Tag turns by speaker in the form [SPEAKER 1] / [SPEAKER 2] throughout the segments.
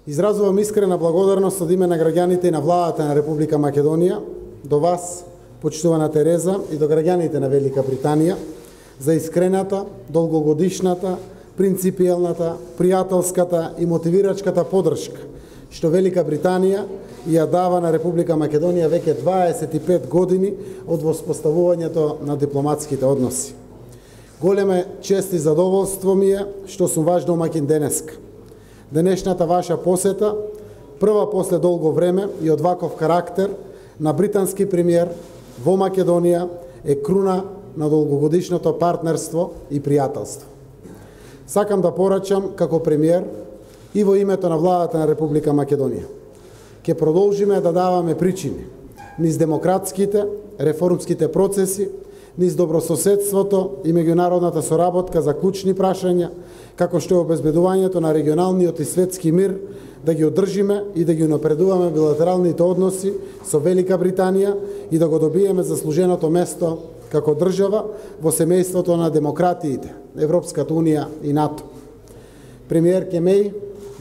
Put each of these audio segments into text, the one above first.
[SPEAKER 1] Изразувам искрена благодарност од име на граѓаните и на владата на Република Македонија до вас, почитувана Тереза, и до граѓаните на Велика Британија за искрената, долгогодишната, принципиелната, пријателската и мотивирачката поддршка што Велика Британија ја дава на Република Македонија веќе 25 години од воспоставувањето на дипломатските односи. Голема чест и задоволство ми е што сум ваш домаќин денеска. Денешната ваша посета, прва после долго време и од ваков карактер на британски премиер во Македонија, е круна на долгогодишното партнерство и пријателство. Сакам да порачам како премиер и во името на владата на Република Македонија. Ке продолжиме да даваме причини низ демократските, реформските процеси, низ добрососедството и меѓународната соработка за клучни прашања, како што е обезбедувањето на регионалниот и светски мир, да ги одржиме и да ги унапредуваме билатералните односи со Велика Британија и да го добиеме заслуженото место како држава во семејството на демократиите, Европската Унија и НАТО. Премиер Кемеј,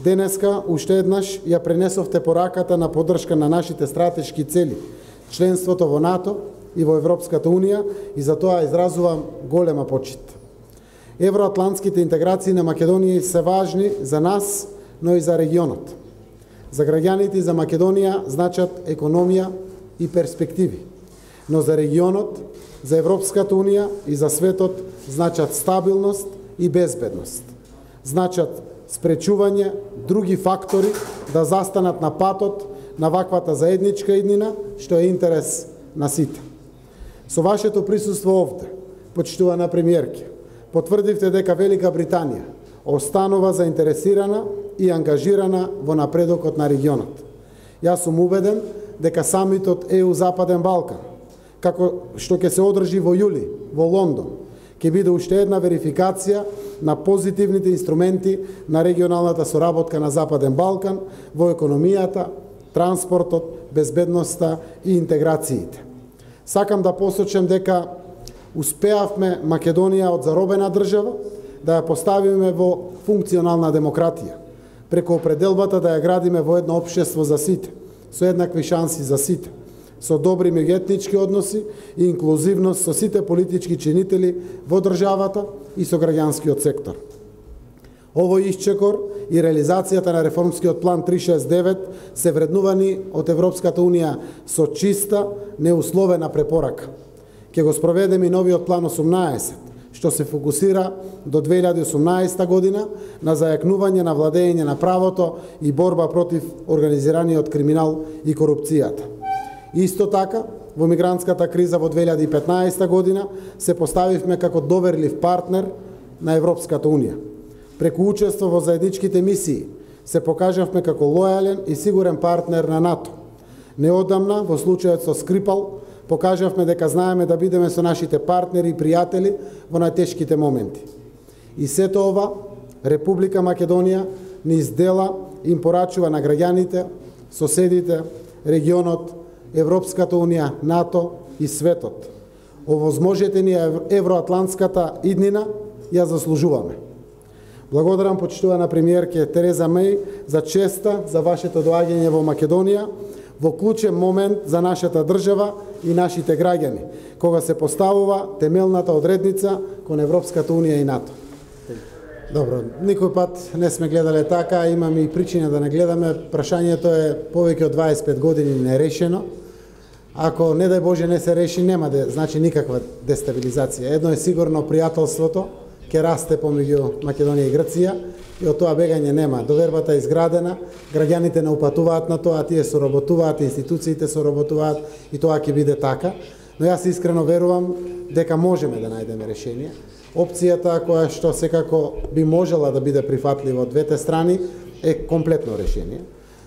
[SPEAKER 1] денеска уште еднаш ја пренесовте пораката на поддршка на нашите стратешки цели, членството во НАТО и во Европската Унија, и за тоа изразувам голема почит. Евроатлантските интеграции на Македонија се важни за нас, но и за регионот. За граѓаните и за Македонија значат економија и перспективи, но за регионот, за Европската Унија и за светот значат стабилност и безбедност. Значат спречување други фактори да застанат на патот на ваквата заедничка иднина, што е интерес на сите. Со вашето присуство овде, почитувана премиерке, потврдивте дека Велика Британија останува заинтересирана и ангажирана во напредокот на регионот. Јас сум убеден дека самитот ЕУ Западен Балкан, како што ќе се одржи во јули во Лондон, ќе биде уште една верификација на позитивните инструменти на регионалната соработка на Западен Балкан во економијата, транспортот, безбедноста и интеграциите. Сакам да посочам дека успеавме Македонија од заробена држава да ја поставиме во функционална демократија, преку определбата да ја градиме во едно општество за сите, со еднакви шанси за сите, со добри меѓуетнички односи и инклузивност со сите политички чинители во државата и со граѓанскиот сектор. Овој исчекор и реализацијата на реформскиот план 369 се вреднувани од Европската Унија со чиста, неусловена препорака. Ке го спроведеме и новиот план 18, што се фокусира до 2018 година на зајакнување на владење на правото и борба против организираниот криминал и корупцијата. Исто така, во мигрантската криза во 2015 година се поставивме како доверлив партнер на Европската Унија. Преку учество во заедничките мисии се покажавме како лојален и сигурен партнер на НАТО. Неодамна, во случајот со Скрипал, покажавме дека знаеме да бидеме со нашите партнери и пријатели во најтешките моменти. И сето ова, Република Македонија низ дела им порачува на граѓаните, соседите, регионот, Европската Унија, НАТО и светот. Овозможете ни евроатлантската иднина ја заслужуваме. Благодарам почитувана премиерке Тереза Меј за честа за вашето доаѓање во Македонија во клучен момент за нашата држава и нашите граѓани, кога се поставува темелната одредница кон Европската Унија и НАТО. Добро, никој пат не сме гледале така, имаме и причина да не гледаме. Прашањето е повеќе од 25 години нерешено. Ако, не дај Боже, не се реши, нема да значи никаква дестабилизација. Едно е сигурно, пријателството ќе расте помеѓу Македонија и Грција и од тоа бегање нема. Довербата е изградена, граѓаните не упатуваат на тоа, тие соработуваат, институциите соработуваат и тоа ќе биде така. Но јас искрено верувам дека можеме да најдеме решение. Опцијата која што секако би можела да биде прифатлива од двете страни е комплетно решение.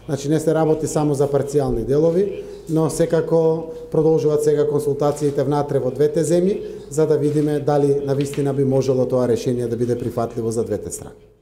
[SPEAKER 1] Значи не се работи само за парцијални делови, но секако продолжуваат сега консултациите внатре во двете земји, за да видиме дали навистина би можело тоа решение да биде прифатливо за двете страни.